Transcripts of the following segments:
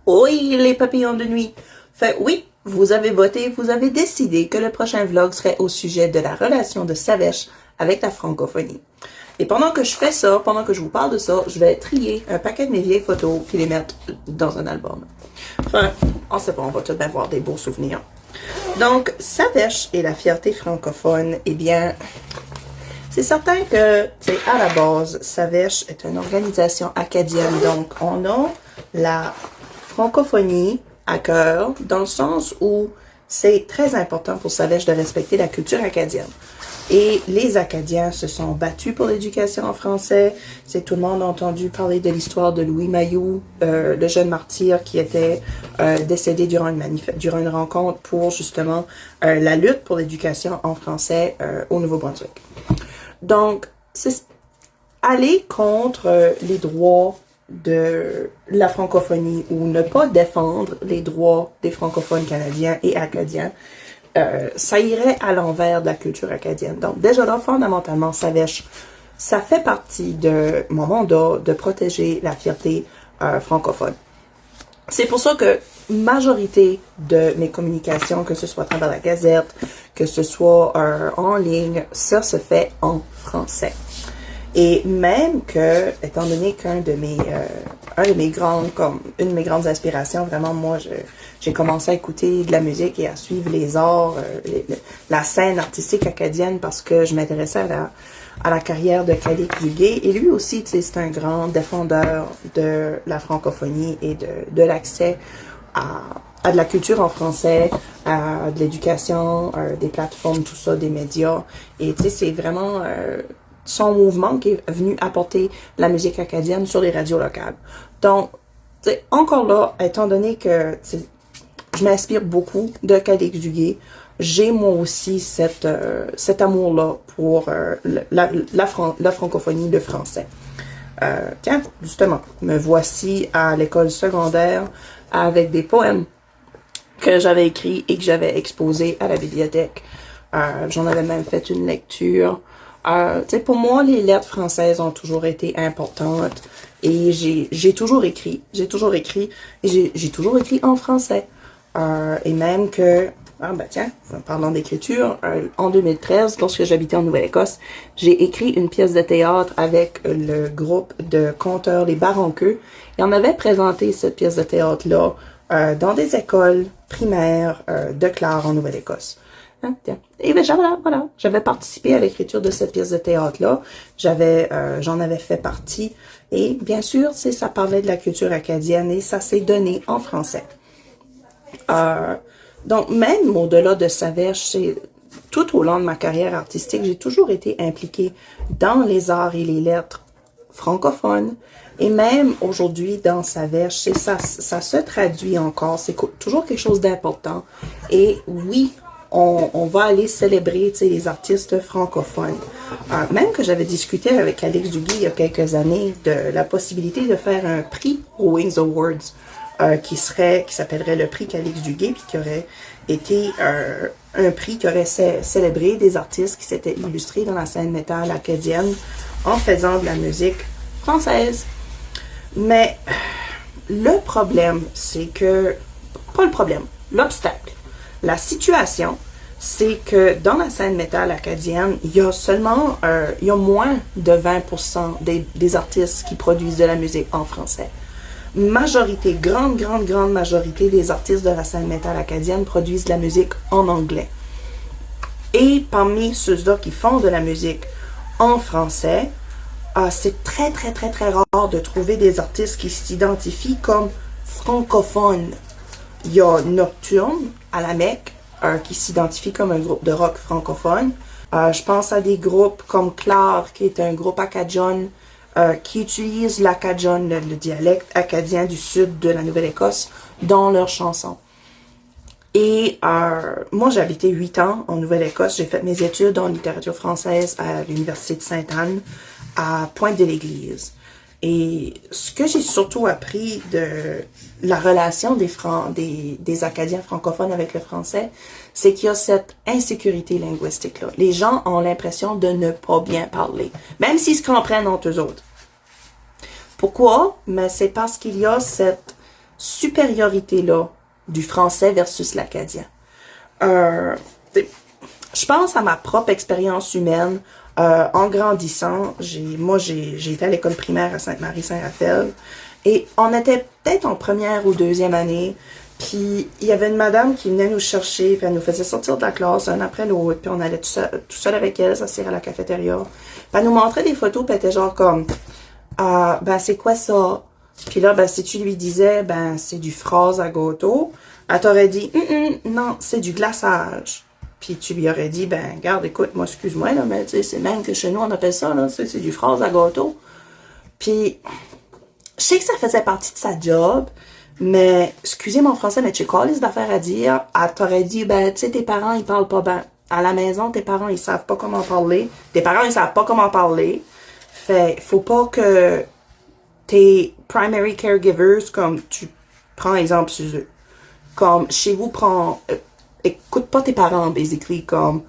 Oui, les papillons de nuit. Fait oui, vous avez voté, vous avez décidé que le prochain vlog serait au sujet de la relation de Savèche avec la francophonie. Et pendant que je fais ça, pendant que je vous parle de ça, je vais trier un paquet de mes vieilles photos puis les mettre dans un album. Enfin, on sait pas, on va tout avoir des beaux souvenirs. Donc, Savèche et la fierté francophone, eh bien, c'est certain que, à la base, Savèche est une organisation acadienne. Donc, on a la francophonie à cœur, dans le sens où c'est très important pour Savèche de respecter la culture acadienne. Et les Acadiens se sont battus pour l'éducation en français. C'est tout le monde a entendu parler de l'histoire de Louis Mailloux, le jeune martyr qui était décédé durant une rencontre pour justement la lutte pour l'éducation en français au Nouveau-Brunswick. Donc, c'est aller contre les droits de la francophonie ou ne pas défendre les droits des francophones canadiens et acadiens, ça irait à l'envers de la culture acadienne. Donc, déjà là, fondamentalement, Savèche, ça fait partie de mon mandat de protéger la fierté francophone. C'est pour ça que majorité de mes communications, que ce soit à travers la Gazette, que ce soit en ligne, ça se fait en français. Et même que, étant donné qu'une de mes grandes inspirations, vraiment, moi, j'ai commencé à écouter de la musique et à suivre les arts, la scène artistique acadienne parce que je m'intéressais à la carrière de Calix Duguay. Et lui aussi, tu sais, c'est un grand défendeur de la francophonie et de l'accès à de la culture en français, à de l'éducation, des plateformes, tout ça, des médias. Et tu sais, c'est vraiment son mouvement qui est venu apporter la musique acadienne sur les radios locales. Donc, encore là, étant donné que je m'inspire beaucoup de Calix Duguay, j'ai moi aussi cet amour-là pour la francophonie, le français. Tiens, justement, me voici à l'école secondaire avec des poèmes que j'avais écrits et que j'avais exposés à la bibliothèque. J'en avais même fait une lecture. Pour moi, les lettres françaises ont toujours été importantes et j'ai toujours écrit et j'ai toujours écrit en français. Et même que, parlant d'écriture, en 2013, lorsque j'habitais en Nouvelle-Écosse, j'ai écrit une pièce de théâtre avec le groupe de conteurs Les Baronqueux et on avait présenté cette pièce de théâtre-là dans des écoles primaires de Clare en Nouvelle-Écosse. Et ben voilà, j'avais participé à l'écriture de cette pièce de théâtre-là. J'en avais fait partie. Et bien sûr, ça parlait de la culture acadienne et ça s'est donné en français. Donc, même au-delà de Savèche, tout au long de ma carrière artistique, j'ai toujours été impliquée dans les arts et les lettres francophones. Et même aujourd'hui, dans Savèche, ça se traduit encore. C'est toujours quelque chose d'important. Et oui, on va aller célébrer les artistes francophones. Même que j'avais discuté avec Calix Duguay il y a quelques années de la possibilité de faire un prix aux Wings Awards qui s'appellerait le prix Calix Duguay puis qui aurait été un prix qui aurait célébré des artistes qui s'étaient illustrés dans la scène métal acadienne en faisant de la musique française. Mais le problème, c'est que... Pas le problème, l'obstacle. La situation, c'est que dans la scène métal acadienne, il y a moins de 20% des artistes qui produisent de la musique en français. Grande majorité des artistes de la scène métal acadienne produisent de la musique en anglais. Et parmi ceux-là qui font de la musique en français, c'est très rare de trouver des artistes qui s'identifient comme francophones. Il y a Nocturne à la Mecque, qui s'identifie comme un groupe de rock francophone. Je pense à des groupes comme Clare, qui est un groupe acadien, qui utilise l'acadien, le dialecte acadien du sud de la Nouvelle-Écosse, dans leurs chansons. Et moi, j'ai habité 8 ans en Nouvelle-Écosse. J'ai fait mes études en littérature française à l'Université de Sainte-Anne, à Pointe-de-l'Église. Et ce que j'ai surtout appris de la relation des Acadiens francophones avec le français, c'est qu'il y a cette insécurité linguistique-là. Les gens ont l'impression de ne pas bien parler, même s'ils se comprennent entre eux autres. Pourquoi? Mais c'est parce qu'il y a supériorité-là du français versus l'acadien. Je pense à ma propre expérience humaine. En grandissant, j'ai été à l'école primaire à Sainte-Marie-Saint-Raphaël et on était peut-être en première ou deuxième année, puis il y avait une madame qui venait nous chercher, puis elle nous faisait sortir de la classe un après l'autre, puis on allait tout seul avec elle, s'asseoir à la cafétéria. Puis elle nous montrait des photos, puis elle était genre comme ben c'est quoi ça? Puis là, ben si tu lui disais, ben c'est du fraise à gâteau, elle t'aurait dit, non, c'est du glaçage. Puis tu lui aurais dit, ben, regarde, écoute, moi, excuse-moi, là, mais tu sais, c'est même que chez nous, on appelle ça, là, c'est du fraise à gâteau. Puis, je sais que ça faisait partie de sa job, mais, excusez mon français, mais tu colles d'affaires à dire, elle t'aurait dit, ben, tu sais, tes parents, ils parlent pas bien. À la maison, tes parents, ils savent pas comment parler. Tes parents, ils savent pas comment parler. Fait, faut pas que tes primary caregivers, comme tu prends exemple sur eux. Comme, chez vous, écoute pas tes parents, basically, comme,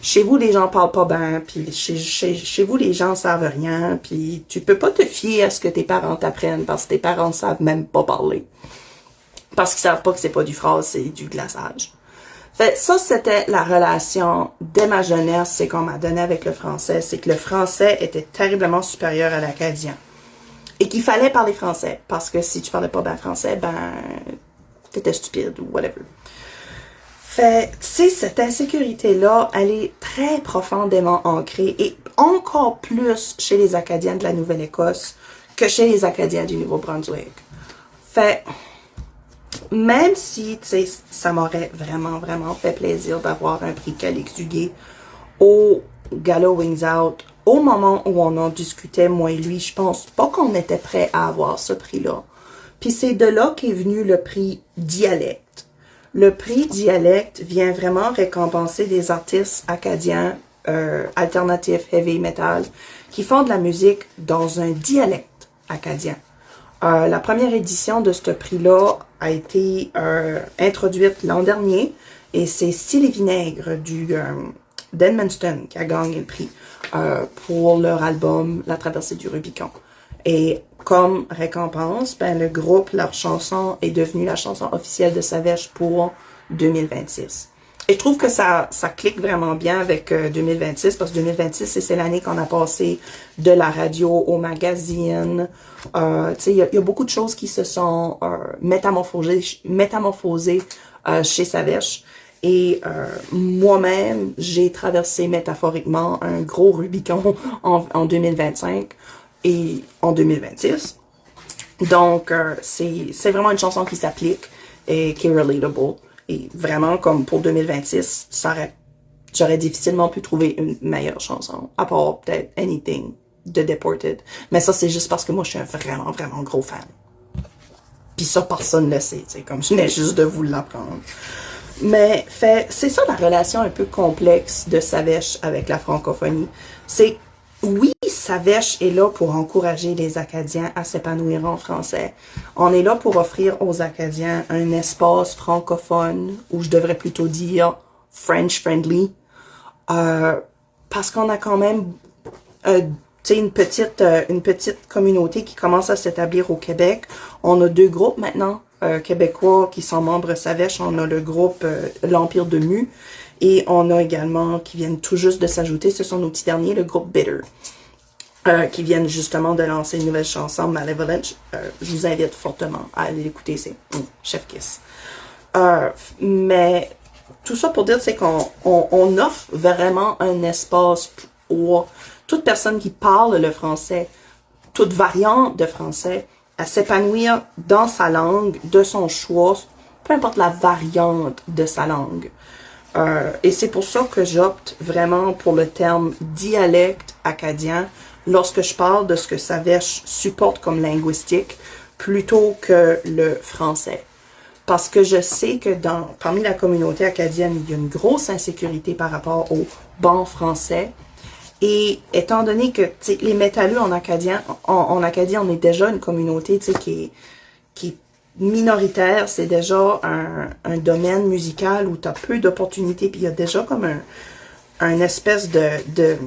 chez vous, les gens parlent pas bien, puis chez vous, les gens savent rien, puis tu peux pas te fier à ce que tes parents t'apprennent, parce que tes parents savent même pas parler. Parce qu'ils savent pas que c'est pas du phrase, c'est du glaçage. Fait, ça, c'était la relation dès ma jeunesse, c'est qu'on m'a donné avec le français, c'est que le français était terriblement supérieur à l'acadien. Et qu'il fallait parler français, parce que si tu parlais pas bien français, ben, t'étais stupide ou whatever. Fait, tu sais, cette insécurité-là, elle est très profondément ancrée et encore plus chez les Acadiens de la Nouvelle-Écosse que chez les Acadiens du Nouveau-Brunswick. Fait, même si, tu sais, ça m'aurait vraiment, vraiment fait plaisir d'avoir un prix Calix du Gay au Gala Wings Out, au moment où on en discutait, moi et lui, je pense pas qu'on était prêt à avoir ce prix-là. Puis c'est de là qu'est venu le prix Dialecte. Le prix Dialecte vient vraiment récompenser des artistes acadiens, alternatifs, heavy metal, qui font de la musique dans un dialecte acadien. La première édition de ce prix-là a été introduite l'an dernier et c'est Style et Vinaigre d'Edmundston qui a gagné le prix pour leur album La Traversée du Rubicon. Et comme récompense, ben, le groupe, leur chanson est devenue la chanson officielle de Savage pour 2026. Et je trouve que ça clique vraiment bien avec 2026, parce que 2026, c'est l'année qu'on a passé de la radio au magazine. Tu sais, il y a beaucoup de choses qui se sont métamorphosées chez Savage. Et moi-même, j'ai traversé métaphoriquement un gros Rubicon en 2025 et en 2026. Donc, c'est vraiment une chanson qui s'applique et qui est relatable. Et vraiment, comme pour 2026, j'aurais difficilement pu trouver une meilleure chanson, à part peut-être Anything de Deported. Mais ça, c'est juste parce que moi, je suis un vraiment, vraiment gros fan. Puis ça, personne ne le sait, c'est comme je venais juste de vous l'apprendre. Mais c'est ça la relation un peu complexe de Savage avec la francophonie. C'est, oui, Savage est là pour encourager les Acadiens à s'épanouir en français. On est là pour offrir aux Acadiens un espace francophone, ou je devrais plutôt dire French-friendly, parce qu'on a quand même une petite communauté qui commence à s'établir au Québec. On a 2 groupes maintenant québécois qui sont membres Savage. On a le groupe l'Empire de Mu et on a également, qui viennent tout juste de s'ajouter, ce sont nos petits derniers, le groupe Bitter, qui viennent justement de lancer une nouvelle chanson, Malevolent. Je vous invite fortement à aller l'écouter, c'est Chef Kiss. Mais tout ça pour dire, c'est qu'on offre vraiment un espace pour toute personne qui parle le français, toute variante de français, à s'épanouir dans sa langue, de son choix, peu importe la variante de sa langue. Et c'est pour ça que j'opte vraiment pour le terme dialecte acadien lorsque je parle de ce que Savage supporte comme linguistique plutôt que le français. Parce que je sais que parmi la communauté acadienne, il y a une grosse insécurité par rapport au bon français. Et étant donné que les métalleux en Acadie, on est déjà une communauté qui est minoritaire, c'est déjà un domaine musical où tu as peu d'opportunités, puis il y a déjà comme un espèce de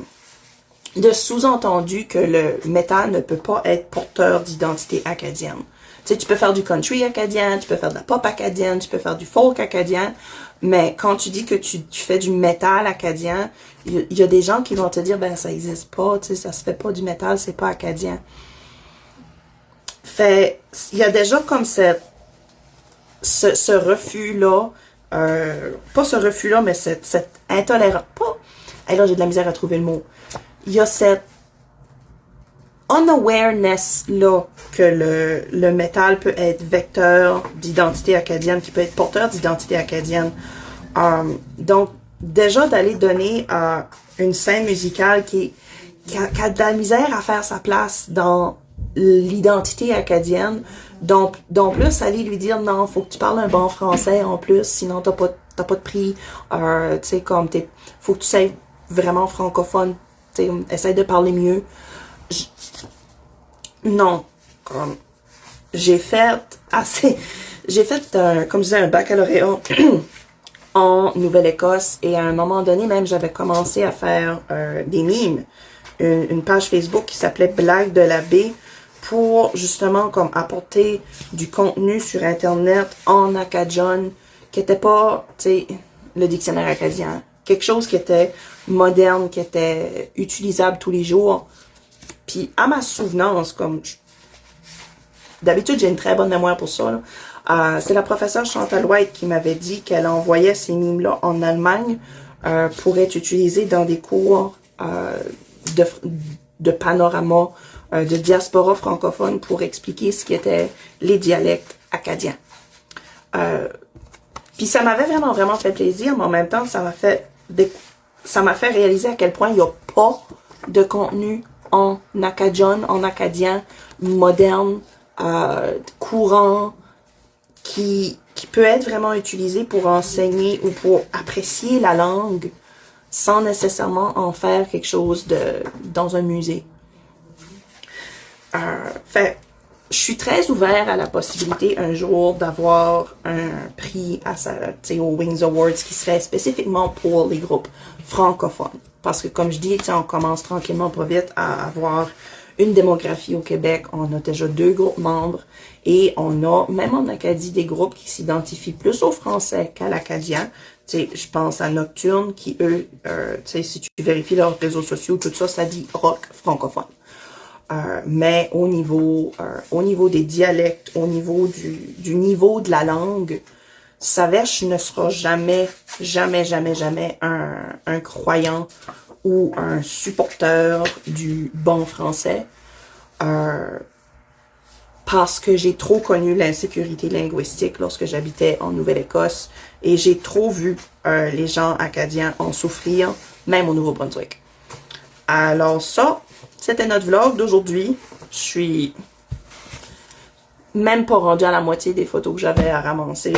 sous-entendu que le métal ne peut pas être porteur d'identité acadienne. sais, tu peux faire du country acadien, tu peux faire de la pop acadienne, tu peux faire du folk acadien, mais quand tu dis que tu fais du métal acadien, il y a des gens qui vont te dire, ben ça existe pas, tu sais, ça se fait pas du métal, c'est pas acadien. Fait, il y a déjà comme ce refus-là, pas ce refus-là, mais cette intolérance, pas, hey là j'ai de la misère à trouver le mot, il y a cette unawareness-là que le métal peut être vecteur d'identité acadienne, qui peut être porteur d'identité acadienne. Donc, déjà d'aller donner une scène musicale qui a de la misère à faire sa place dans l'identité acadienne, donc plus aller lui dire non, faut que tu parles un bon français en plus, sinon t'as pas de prix, tu sais, comme faut que tu sois vraiment francophone, tu sais, essaye de parler mieux. Non, j'ai fait comme je disais, un baccalauréat en Nouvelle-Écosse, et à un moment donné même j'avais commencé à faire des mimes, une page Facebook qui s'appelait Blague de la baie, pour justement comme apporter du contenu sur internet en acadien qui était pas, tu sais, le dictionnaire acadien, quelque chose qui était moderne, qui était utilisable tous les jours. Puis à ma souvenance, comme d'habitude j'ai une très bonne mémoire pour ça, c'est la professeure Chantal White qui m'avait dit qu'elle envoyait ces mimes-là en Allemagne pour être utilisés dans des cours de panorama, de diaspora francophone, pour expliquer ce qui étaient les dialectes acadiens. Puis ça m'avait vraiment fait plaisir, mais en même temps ça m'a fait réaliser à quel point il n'y a pas de contenu en acadien, moderne, courant, qui peut être vraiment utilisé pour enseigner ou pour apprécier la langue sans nécessairement en faire quelque chose dans un musée. Fait, je suis très ouvert à la possibilité un jour d'avoir un prix aux Wings Awards qui serait spécifiquement pour les groupes francophones. Parce que comme je dis, on commence tranquillement pas vite à avoir une démographie au Québec. On a déjà 2 groupes membres, et on a, même en Acadie, des groupes qui s'identifient plus au français qu'à l'acadien. Je pense à Nocturne, qui eux, si tu vérifies leurs réseaux sociaux, tout ça, ça dit rock francophone. Mais au niveau des dialectes, au niveau du niveau de la langue, Savèche ne sera jamais un croyant ou un supporter du bon français, parce que j'ai trop connu l'insécurité linguistique lorsque j'habitais en Nouvelle-Écosse, et j'ai trop vu les gens acadiens en souffrir, même au Nouveau-Brunswick. Alors ça, c'était notre vlog d'aujourd'hui. Je suis même pas rendue à la moitié des photos que j'avais à ramasser.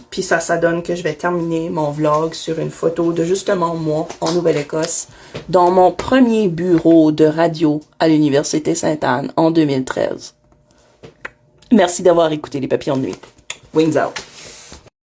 Puis ça donne que je vais terminer mon vlog sur une photo de justement moi en Nouvelle-Écosse, dans mon premier bureau de radio à l'Université Sainte-Anne en 2013. Merci d'avoir écouté les papillons de nuit. Wings out!